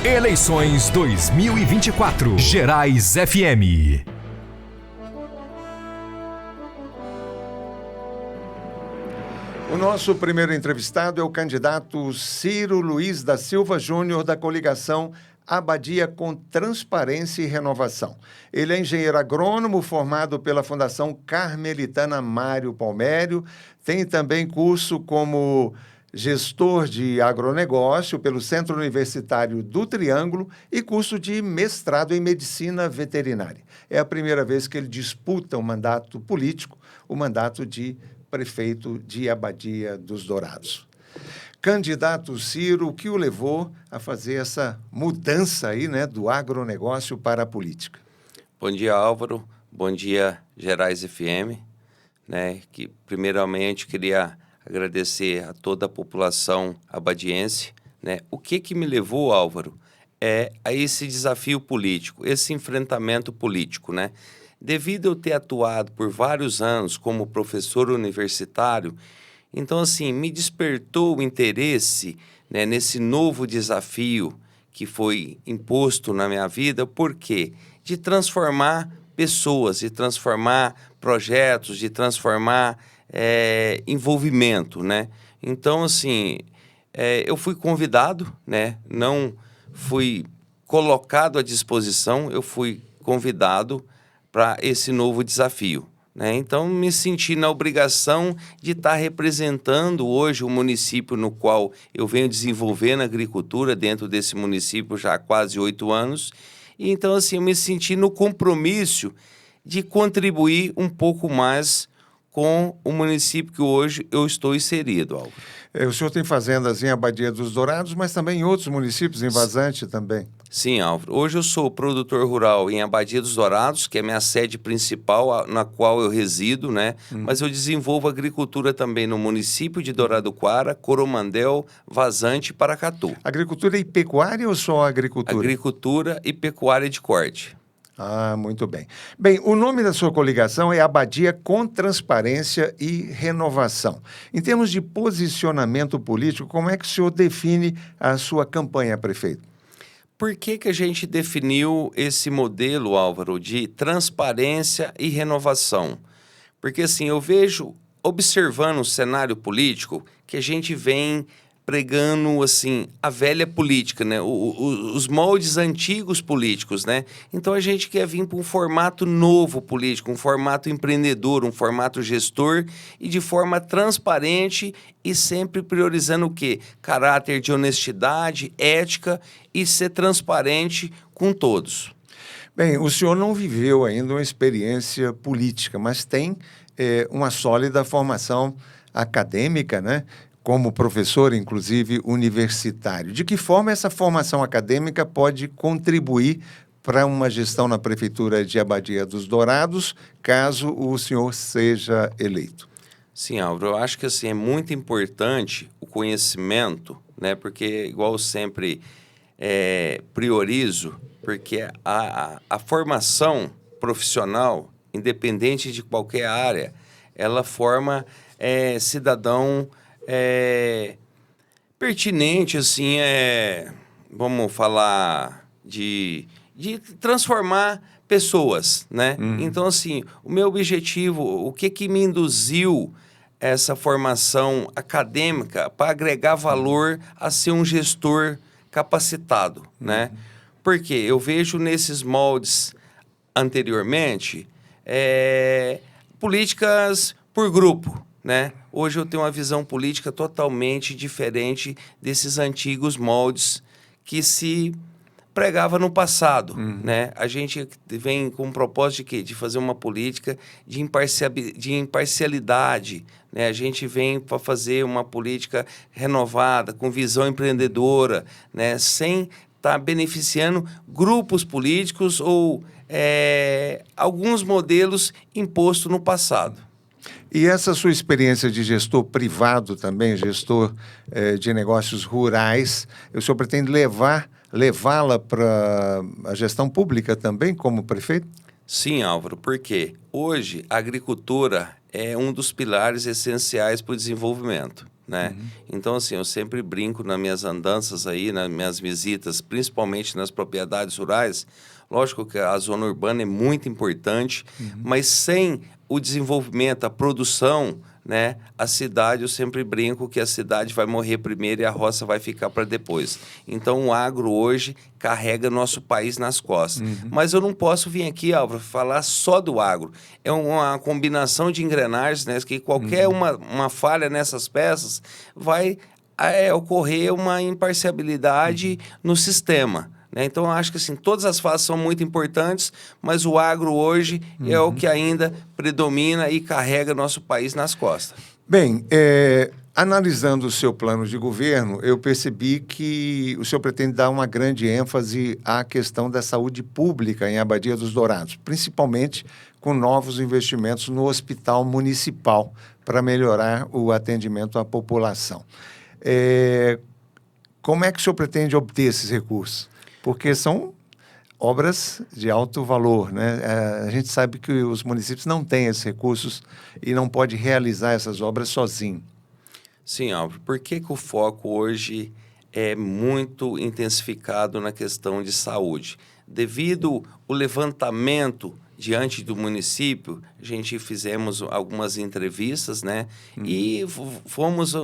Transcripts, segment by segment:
Eleições 2024. Gerais FM. O nosso primeiro entrevistado é o candidato Ciro Luiz da Silva Júnior, da coligação Abadia com Transparência e Renovação. Ele é engenheiro agrônomo formado pela Fundação Carmelitana Mário Palmério, tem também curso como gestor de agronegócio pelo Centro Universitário do Triângulo e curso de mestrado em medicina veterinária. É a primeira vez que ele disputa um mandato político, o mandato de prefeito de Abadia dos Dourados. Candidato Ciro, o que o levou a fazer essa mudança aí, né, do agronegócio para a política? Bom dia, Álvaro. Bom dia, Gerais FM. Que primeiramente queria agradecer a toda a população abadiense. O que me levou, Álvaro, a esse desafio político, esse enfrentamento político, Devido eu ter atuado por vários anos como professor universitário, então, assim, me despertou o interesse, nesse novo desafio que foi imposto na minha vida. Por quê? De transformar pessoas, de transformar projetos, de transformar envolvimento, Então, assim, eu fui convidado, Não fui colocado à disposição, eu fui convidado para esse novo desafio. Então, me senti na obrigação de estar representando hoje o município no qual eu venho desenvolvendo a agricultura dentro desse município já há quase 8 anos. E, então, assim, eu me senti no compromisso de contribuir um pouco mais com o município que hoje eu estou inserido, Álvaro. O senhor tem fazendas em Abadia dos Dourados, mas também em outros municípios, em Vazante também. Sim, Álvaro. Hoje eu sou produtor rural em Abadia dos Dourados, que é a minha sede principal, na qual eu resido, Mas eu desenvolvo agricultura também no município de Douradoquara, Coromandel, Vazante e Paracatu. Agricultura e pecuária ou só agricultura? Agricultura e pecuária de corte. Ah, muito bem. Bem, o nome da sua coligação é Abadia com Transparência e Renovação. Em termos de posicionamento político, como é que o senhor define a sua campanha, prefeito? Por que a gente definiu esse modelo, Álvaro, de transparência e renovação? Porque, assim, eu vejo, observando o cenário político, que a gente vem pregando, assim, a velha política, os moldes antigos políticos, Então, a gente quer vir para um formato novo político, um formato empreendedor, um formato gestor e de forma transparente e sempre priorizando o quê? Caráter de honestidade, ética e ser transparente com todos. Bem, o senhor não viveu ainda uma experiência política, mas tem uma sólida formação acadêmica, como professor, inclusive, universitário. De que forma essa formação acadêmica pode contribuir para uma gestão na Prefeitura de Abadia dos Dourados, caso o senhor seja eleito? Sim, Álvaro, eu acho que assim, é muito importante o conhecimento, porque, igual eu sempre priorizo, porque a formação profissional, independente de qualquer área, ela forma cidadão pertinente, assim, vamos falar de transformar pessoas, Então, assim, o meu objetivo, o que me induziu essa formação acadêmica para agregar valor a ser um gestor capacitado, Porque eu vejo nesses moldes anteriormente políticas por grupo, Hoje eu tenho uma visão política totalmente diferente desses antigos moldes que se pregava no passado, A gente vem com o propósito de quê? De fazer uma política de imparcialidade, A gente vem para fazer uma política renovada, com visão empreendedora, Sem estar beneficiando grupos políticos ou alguns modelos impostos no passado. E essa sua experiência de gestor privado também, gestor de negócios rurais, o senhor pretende levá-la para a gestão pública também, como prefeito? Sim, Álvaro, porque hoje a agricultura é um dos pilares essenciais para o desenvolvimento, né? Então, assim, eu sempre brinco nas minhas andanças aí, nas minhas visitas, principalmente nas propriedades rurais. Lógico que a zona urbana é muito importante, mas sem o desenvolvimento, a produção, né, a cidade, eu sempre brinco que a cidade vai morrer primeiro e a roça vai ficar para depois. Então, o agro hoje carrega nosso país nas costas. Mas eu não posso vir aqui, Álvaro, falar só do agro. É uma combinação de engrenagens, né, que qualquer uma falha nessas peças vai ocorrer uma imparcialidade no sistema. Então, eu acho que assim, todas as fases são muito importantes, mas o agro hoje é o que ainda predomina e carrega nosso país nas costas. Bem, analisando o seu plano de governo, eu percebi que o senhor pretende dar uma grande ênfase à questão da saúde pública em Abadia dos Dourados, principalmente com novos investimentos no hospital municipal para melhorar o atendimento à população. Como é que o senhor pretende obter esses recursos? Porque são obras de alto valor, né? A gente sabe que os municípios não têm esses recursos e não pode realizar essas obras sozinho. Sim, Álvaro. Por que o foco hoje é muito intensificado na questão de saúde? Devido ao levantamento diante do município, a gente fizemos algumas entrevistas, né? E fomos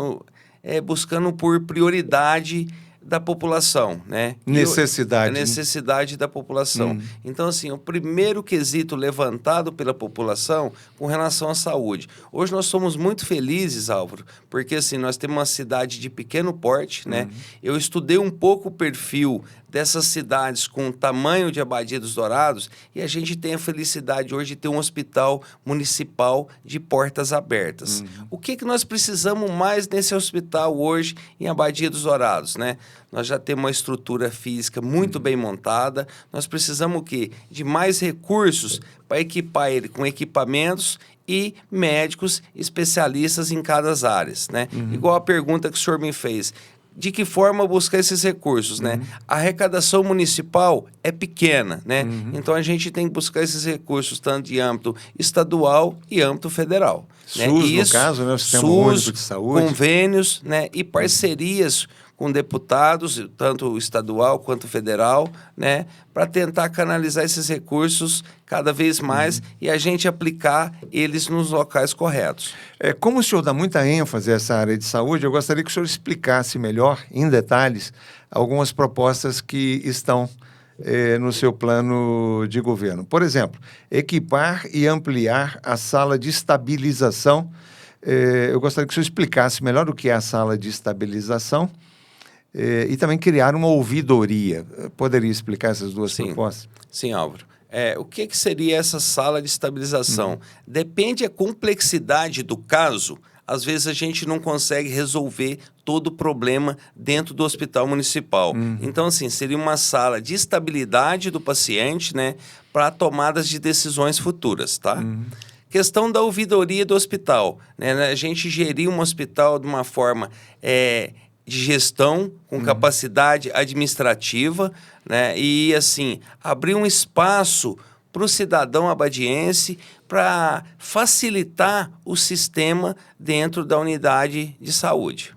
buscando por prioridade da população, né? Necessidade. A necessidade da população. Então, assim, o primeiro quesito levantado pela população com relação à saúde. Hoje nós somos muito felizes, Álvaro, porque assim, nós temos uma cidade de pequeno porte, né? Eu estudei um pouco o perfil dessas cidades com o tamanho de Abadia dos Dourados e a gente tem a felicidade hoje de ter um hospital municipal de portas abertas. O que nós precisamos mais nesse hospital hoje em Abadia dos Dourados, né? Nós já temos uma estrutura física muito bem montada, nós precisamos o quê? De mais recursos para equipar ele com equipamentos e médicos especialistas em cada áreas, né? Igual a pergunta que o senhor me fez. De que forma buscar esses recursos, né? A arrecadação municipal é pequena, né? Então, a gente tem que buscar esses recursos tanto de âmbito estadual e âmbito federal. SUS, né? no caso, né? O Sistema Único de Saúde. Convênios, né? E parcerias com deputados, tanto estadual quanto federal, né? Para tentar canalizar esses recursos cada vez mais e a gente aplicar eles nos locais corretos. Como o senhor dá muita ênfase a essa área de saúde, eu gostaria que o senhor explicasse melhor, em detalhes, algumas propostas que estão no seu plano de governo. Por exemplo, equipar e ampliar a sala de estabilização. Eu gostaria que o senhor explicasse melhor o que é a sala de estabilização e também criar uma ouvidoria. Poderia explicar essas duas propostas? Sim, Álvaro. O que seria essa sala de estabilização? Depende da complexidade do caso. Às vezes a gente não consegue resolver todo o problema dentro do hospital municipal. Então, assim, seria uma sala de estabilidade do paciente, né, para tomadas de decisões futuras, tá? Questão da ouvidoria do hospital, né? A gente gerir um hospital de uma forma de gestão, com capacidade administrativa, né? E, assim, abrir um espaço para o cidadão abadiense para facilitar o sistema dentro da unidade de saúde.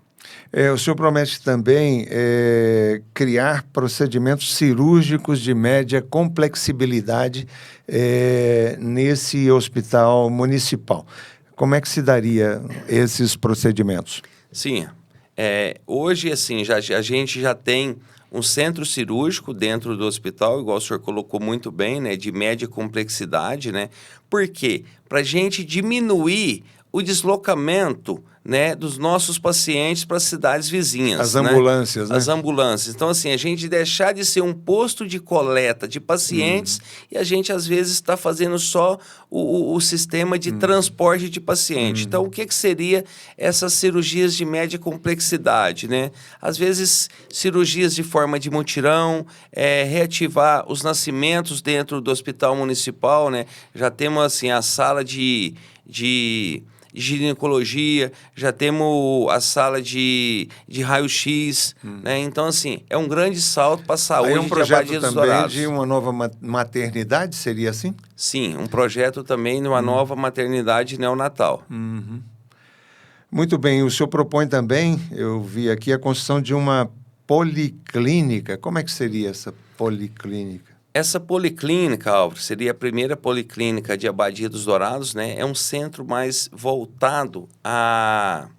O senhor promete também criar procedimentos cirúrgicos de média complexibilidade nesse hospital municipal. Como é que se daria esses procedimentos? Sim. Hoje, assim, a gente já tem um centro cirúrgico dentro do hospital, igual o senhor colocou muito bem, né, de média complexidade, né? Por quê? Para a gente diminuir o deslocamento, né, dos nossos pacientes para as cidades vizinhas. As ambulâncias, né? As ambulâncias. Então, assim, a gente deixar de ser um posto de coleta de pacientes e a gente, às vezes, está fazendo só o sistema de transporte de paciente. Então, o que seria essas cirurgias de média complexidade, né? Às vezes, cirurgias de forma de mutirão, reativar os nascimentos dentro do hospital municipal, né? Já temos, assim, a sala de ginecologia, já temos a sala de raio-x, né? Então, assim, é um grande salto para a saúde um projeto de Abadia dos também Dourados. de uma nova maternidade, seria assim? Sim, um projeto também de uma nova maternidade neonatal. Muito bem, o senhor propõe também, eu vi aqui, a construção de uma policlínica. Como é que seria essa policlínica? Essa policlínica, Álvaro, seria a primeira policlínica de Abadia dos Dourados, né? É um centro mais voltado a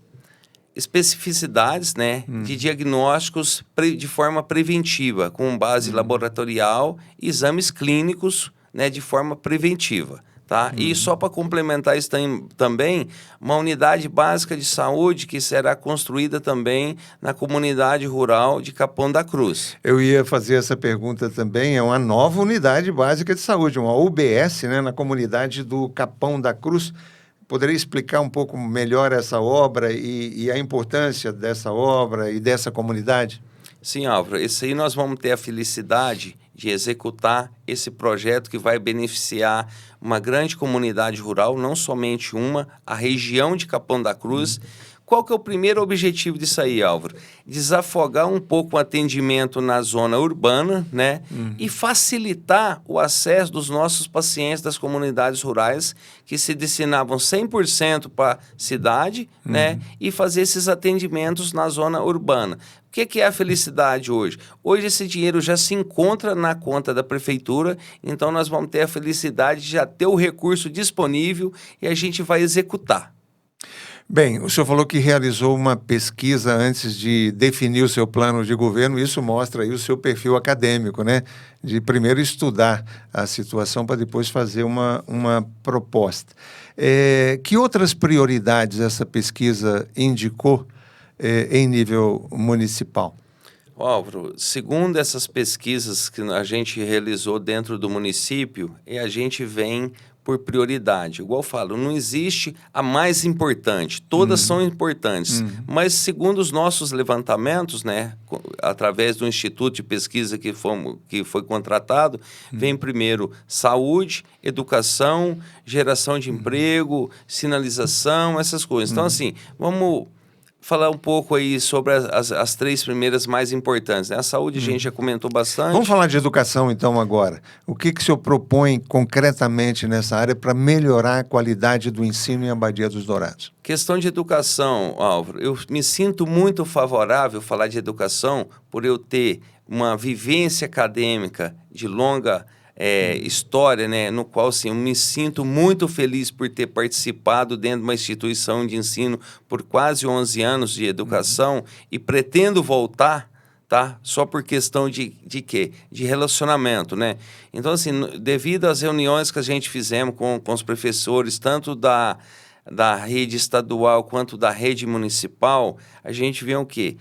especificidades, né, de diagnósticos de forma preventiva, com base laboratorial e exames clínicos, né, de forma preventiva. Tá? E só para complementar isso também, uma unidade básica de saúde que será construída também na comunidade rural de Capão da Cruz. Eu ia fazer essa pergunta também, é uma nova unidade básica de saúde, uma UBS, né, na comunidade do Capão da Cruz. Poderia explicar um pouco melhor essa obra e a importância dessa obra e dessa comunidade? Sim, Álvaro, esse aí nós vamos ter a felicidade de executar esse projeto que vai beneficiar uma grande comunidade rural, não somente uma, a região de Capão da Cruz. Qual que é o primeiro objetivo disso aí, Álvaro? Desafogar um pouco o atendimento na zona urbana, né? E facilitar o acesso dos nossos pacientes das comunidades rurais que se destinavam 100% para a cidade, né? E fazer esses atendimentos na zona urbana. O que é a felicidade hoje? Hoje esse dinheiro já se encontra na conta da prefeitura, então nós vamos ter a felicidade de já ter o recurso disponível e a gente vai executar. Bem, o senhor falou que realizou uma pesquisa antes de definir o seu plano de governo. Isso mostra aí o seu perfil acadêmico, né? De primeiro estudar a situação para depois fazer uma proposta. Que outras prioridades essa pesquisa indicou em nível municipal? Álvaro, segundo essas pesquisas que a gente realizou dentro do município, a gente vem por prioridade. Igual eu falo, não existe a mais importante, todas são importantes, mas segundo os nossos levantamentos, né, através do Instituto de Pesquisa que foi contratado, vem primeiro saúde, educação, geração de emprego, sinalização, essas coisas. Então, assim, vamos falar um pouco aí sobre as três primeiras mais importantes, né? A saúde a gente já comentou bastante. Vamos falar de educação então agora. O que o senhor propõe concretamente nessa área para melhorar a qualidade do ensino em Abadia dos Dourados? Questão de educação, Álvaro, eu me sinto muito favorável a falar de educação por eu ter uma vivência acadêmica de longa história, né, no qual assim, eu me sinto muito feliz por ter participado dentro de uma instituição de ensino por quase 11 anos de educação e pretendo voltar, tá? Só por questão de quê? De relacionamento, né? Então, assim, devido às reuniões que a gente fizemos com os professores, tanto da rede estadual quanto da rede municipal, a gente vê o quê?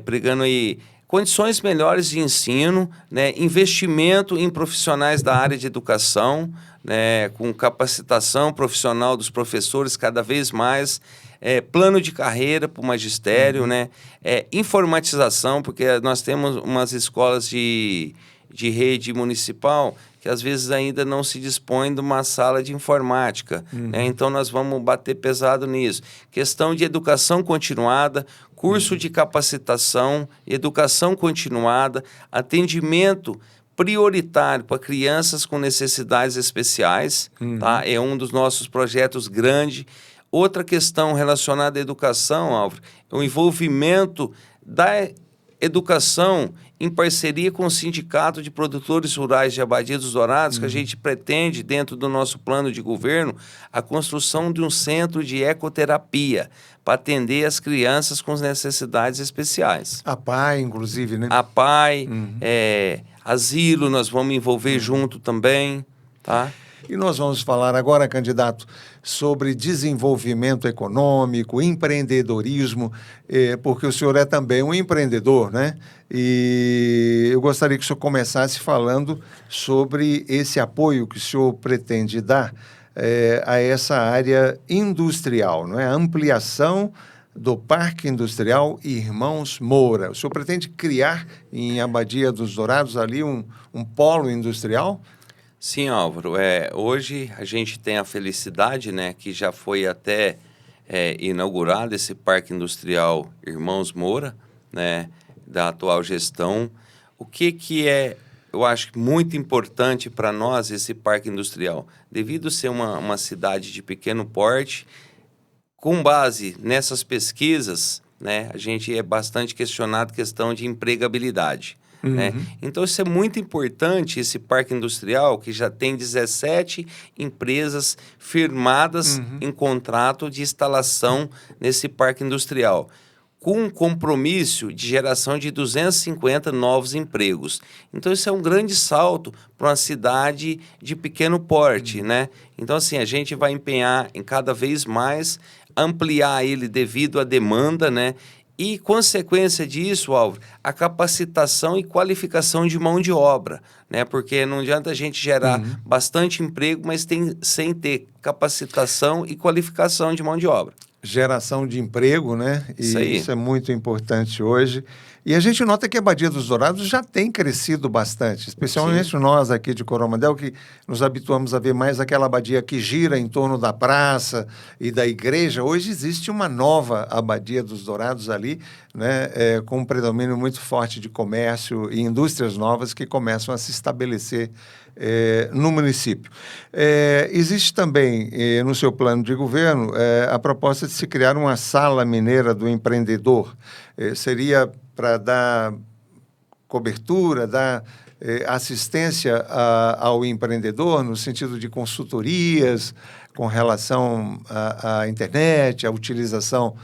Pregando aí condições melhores de ensino, né, investimento em profissionais da área de educação, né, com capacitação profissional dos professores cada vez mais, plano de carreira para o magistério, né, informatização, porque nós temos umas escolas de rede municipal que às vezes ainda não se dispõe de uma sala de informática, né? Então nós vamos bater pesado nisso. Questão de educação continuada, curso de capacitação, educação continuada, atendimento prioritário para crianças com necessidades especiais, tá? É um dos nossos projetos grandes. Outra questão relacionada à educação, Álvaro, é o envolvimento da educação em parceria com o Sindicato de Produtores Rurais de Abadia dos Dourados, que a gente pretende, dentro do nosso plano de governo, a construção de um centro de ecoterapia para atender as crianças com necessidades especiais. A PAI, inclusive, né? A PAI, asilo, nós vamos envolver junto também, tá? E nós vamos falar agora, candidato, sobre desenvolvimento econômico, empreendedorismo, porque o senhor é também um empreendedor, né? E eu gostaria que o senhor começasse falando sobre esse apoio que o senhor pretende dar a essa área industrial, não é? A ampliação do Parque Industrial Irmãos Moura. O senhor pretende criar em Abadia dos Dourados ali um polo industrial? Sim, Álvaro. Hoje a gente tem a felicidade, né, que já foi até inaugurado esse Parque Industrial Irmãos Moura, né, da atual gestão. O que eu acho muito importante para nós esse Parque Industrial? Devido a ser uma cidade de pequeno porte, Com base nessas pesquisas, né, a gente é bastante questionado questão de empregabilidade. Né? Então, isso é muito importante, esse parque industrial, que já tem 17 empresas firmadas em contrato de instalação nesse parque industrial, com um compromisso de geração de 250 novos empregos. Então, isso é um grande salto para uma cidade de pequeno porte, né? Então, assim, a gente vai empenhar em cada vez mais ampliar ele devido à demanda, né? E, consequência disso, Álvaro, a capacitação e qualificação de mão de obra, né? Porque não adianta a gente gerar bastante emprego, mas sem ter capacitação e qualificação de mão de obra. Geração de emprego, né? Isso aí. Isso é muito importante hoje. E a gente nota que a Badia dos Dourados já tem crescido bastante, especialmente nós aqui de Coromandel, que nos habituamos a ver mais aquela abadia que gira em torno da praça e da igreja. Hoje existe uma nova Abadia dos Dourados ali, né? Com um predomínio muito forte de comércio e indústrias novas que começam a se estabelecer no município. Existe também, no seu plano de governo, a proposta de se criar uma sala mineira do empreendedor. Seria para dar cobertura, dar assistência ao empreendedor no sentido de consultorias com relação à internet, à utilização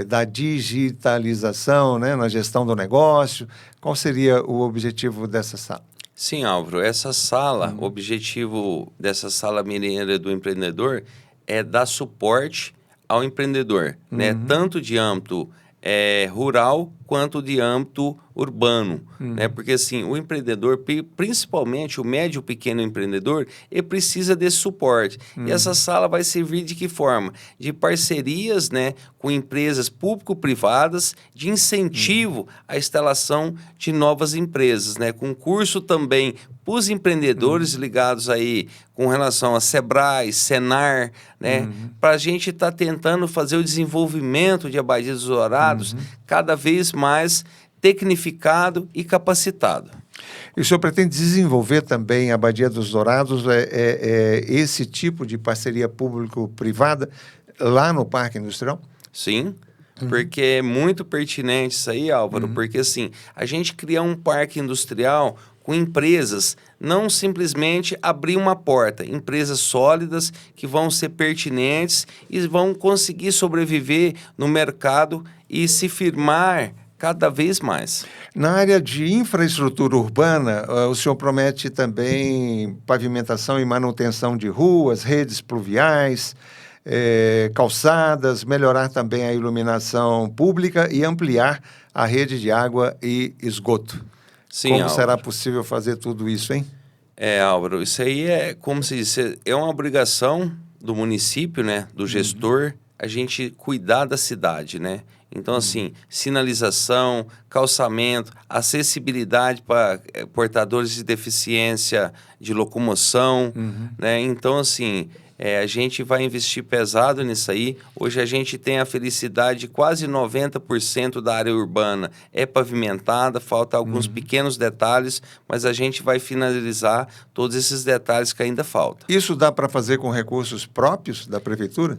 da digitalização, né, na gestão do negócio. Qual seria o objetivo dessa sala? Sim, Álvaro, essa sala, o objetivo dessa sala mineira do empreendedor é dar suporte ao empreendedor, né? Tanto de âmbito rural quanto de âmbito urbano, né? Porque assim, o empreendedor, principalmente o médio e pequeno empreendedor, ele precisa desse suporte. E essa sala vai servir de que forma? De parcerias, né, com empresas público-privadas, de incentivo à instalação de novas empresas, né? Com curso também para os empreendedores ligados aí com relação a Sebrae, Senar, né? Para a gente estar tentando fazer o desenvolvimento de Abadia dos Dourados cada vez mais tecnificado e capacitado. E o senhor pretende desenvolver também a Abadia dos Dourados, esse tipo de parceria público-privada lá no Parque Industrial? Sim, porque é muito pertinente isso aí, Álvaro, porque assim, a gente criar um parque industrial com empresas, não simplesmente abrir uma porta, empresas sólidas que vão ser pertinentes e vão conseguir sobreviver no mercado e se firmar cada vez mais. Na área de infraestrutura urbana, o senhor promete também pavimentação e manutenção de ruas, redes pluviais, calçadas, melhorar também a iluminação pública e ampliar a rede de água e esgoto. Sim, Como Álvaro. será possível fazer tudo isso, hein? Álvaro, isso aí é, como se diz, é uma obrigação do município, né, do gestor, a gente cuidar da cidade, né? Então, assim, sinalização, calçamento, acessibilidade para portadores de deficiência de locomoção, né? Então, assim, a gente vai investir pesado nisso aí. Hoje a gente tem a felicidade de quase 90% da área urbana é pavimentada, falta alguns pequenos detalhes, mas a gente vai finalizar todos esses detalhes que ainda faltam. Isso dá para fazer com recursos próprios da prefeitura?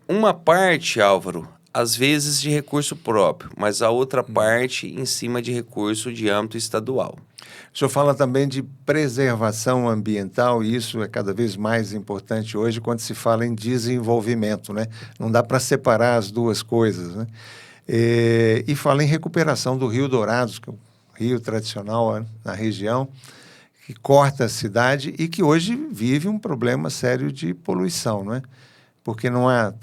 Uma parte, Álvaro, às vezes de recurso próprio, mas a outra parte em cima de recurso de âmbito estadual. O senhor fala também de preservação ambiental, e isso é cada vez mais importante hoje quando se fala em desenvolvimento, né? Não dá para separar as duas coisas, né? E fala em recuperação do Rio Dourados, que é um rio tradicional na região, que corta a cidade e que hoje vive um problema sério de poluição, não é? Porque não há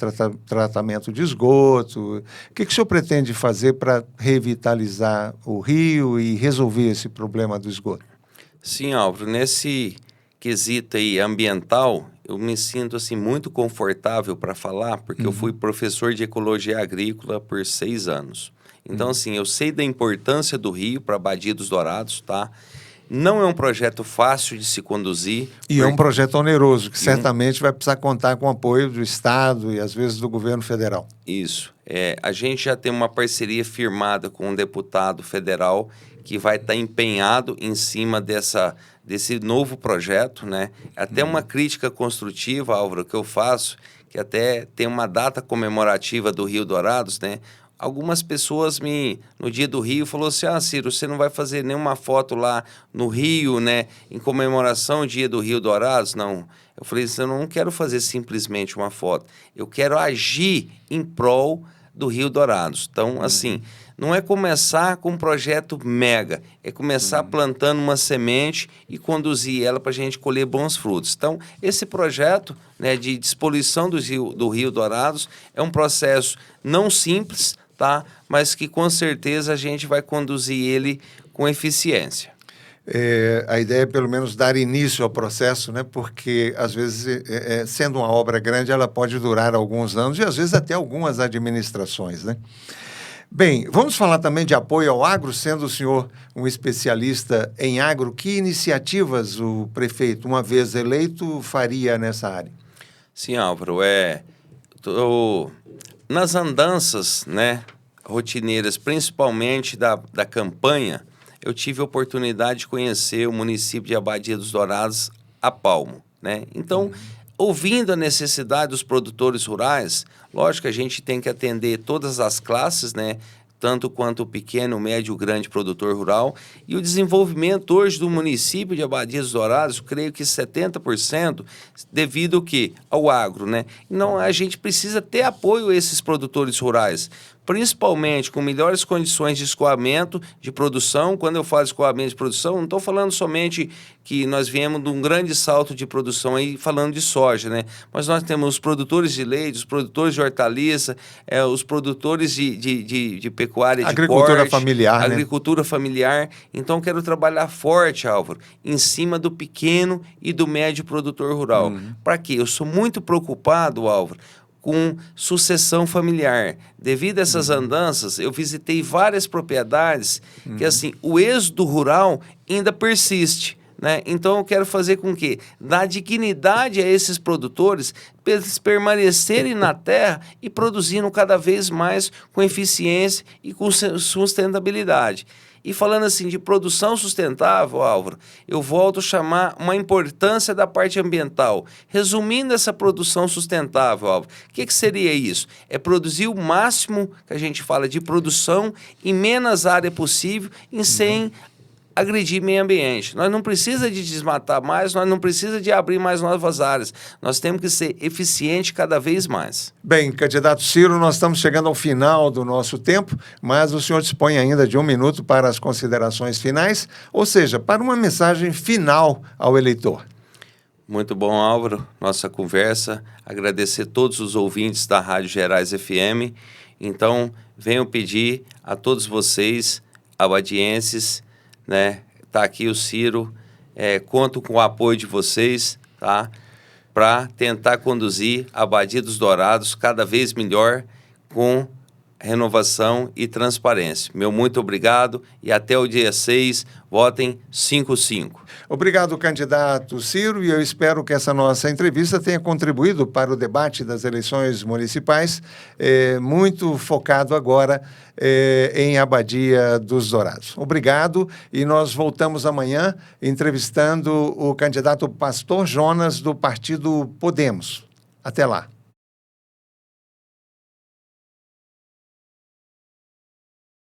tratamento de esgoto. O que o senhor pretende fazer para revitalizar o rio e resolver esse problema do esgoto? Sim, Álvaro, nesse quesito aí ambiental, eu me sinto assim muito confortável para falar, porque eu fui professor de ecologia agrícola por 6 anos. Então, assim, eu sei da importância do rio para Abadia dos Dourados, tá? Não é um projeto fácil de se conduzir. E é um projeto oneroso, que certamente vai precisar contar com o apoio do Estado e, às vezes, do governo federal. Isso. A gente já tem uma parceria firmada com um deputado federal que vai estar empenhado em cima desse novo projeto, né? Até uma crítica construtiva, Álvaro, que eu faço, que que até tem uma data comemorativa do Rio Dourados, né? Algumas pessoas no dia do Rio, falou assim, Ciro, você não vai fazer nenhuma foto lá no Rio, né, em comemoração ao dia do Rio Dourados? Não. Eu falei assim, eu não quero fazer simplesmente uma foto, eu quero agir em prol do Rio Dourados. Então, assim, não é começar com um projeto mega, é começar plantando uma semente e conduzir ela para a gente colher bons frutos. Então, esse projeto, né, de despoluição do Rio Dourados é um processo não simples, tá? Mas que com certeza a gente vai conduzir ele com eficiência. A ideia é pelo menos dar início ao processo, né? Porque às vezes, sendo uma obra grande, ela pode durar alguns anos e às vezes até algumas administrações, né? Bem, vamos falar também de apoio ao agro, sendo o senhor um especialista em agro. Que iniciativas o prefeito, uma vez eleito, faria nessa área? Sim, Álvaro, nas andanças, né, rotineiras, principalmente da campanha, eu tive a oportunidade de conhecer o município de Abadia dos Dourados a palmo, né? Então, ouvindo a necessidade dos produtores rurais, lógico que a gente tem que atender todas as classes, né? Tanto quanto o pequeno, médio, grande produtor rural. E o desenvolvimento hoje do município de Abadia dos Dourados, eu creio que 70% devido ao quê? Ao agro, né? Então, a gente precisa ter apoio a esses produtores rurais, principalmente com melhores condições de escoamento, de produção. Quando eu falo escoamento de produção, não estou falando somente que nós viemos de um grande salto de produção aí, falando de soja, né? Mas nós temos os produtores de leite, os produtores de hortaliça, os produtores de pecuária de agricultura corte, familiar, agricultura familiar. Então, quero trabalhar forte, Álvaro, em cima do pequeno e do médio produtor rural. Para quê? Eu sou muito preocupado, Álvaro, com sucessão familiar. Devido a essas andanças, eu visitei várias propriedades que, assim, o êxodo rural ainda persiste, né? Então, eu quero fazer com que dar dignidade a esses produtores, para eles permanecerem na terra e produzindo cada vez mais com eficiência e com sustentabilidade. E falando assim de produção sustentável, Álvaro, eu volto a chamar uma importância da parte ambiental. Resumindo essa produção sustentável, Álvaro, o que seria isso? É produzir o máximo que a gente fala de produção em menos área possível, sem agredir meio ambiente. Nós não precisamos de desmatar mais, nós não precisamos de abrir mais novas áreas. Nós temos que ser eficientes cada vez mais. Bem, candidato Ciro, nós estamos chegando ao final do nosso tempo, mas o senhor dispõe ainda de 1 minuto para as considerações finais, ou seja, para uma mensagem final ao eleitor. Muito bom, Álvaro, nossa conversa. Agradecer todos os ouvintes da Rádio Gerais FM. Então, venho pedir a todos vocês, abadienses, né? Tá aqui o Ciro, conto com o apoio de vocês, tá? Para tentar conduzir a Abadia dos Dourados cada vez melhor, com renovação e transparência. Meu muito obrigado e até o dia 6, votem 5-5. Obrigado, candidato Ciro, e eu espero que essa nossa entrevista tenha contribuído para o debate das eleições municipais, muito focado agora em Abadia dos Dourados. Obrigado, e nós voltamos amanhã entrevistando o candidato Pastor Jonas do partido Podemos. Até lá.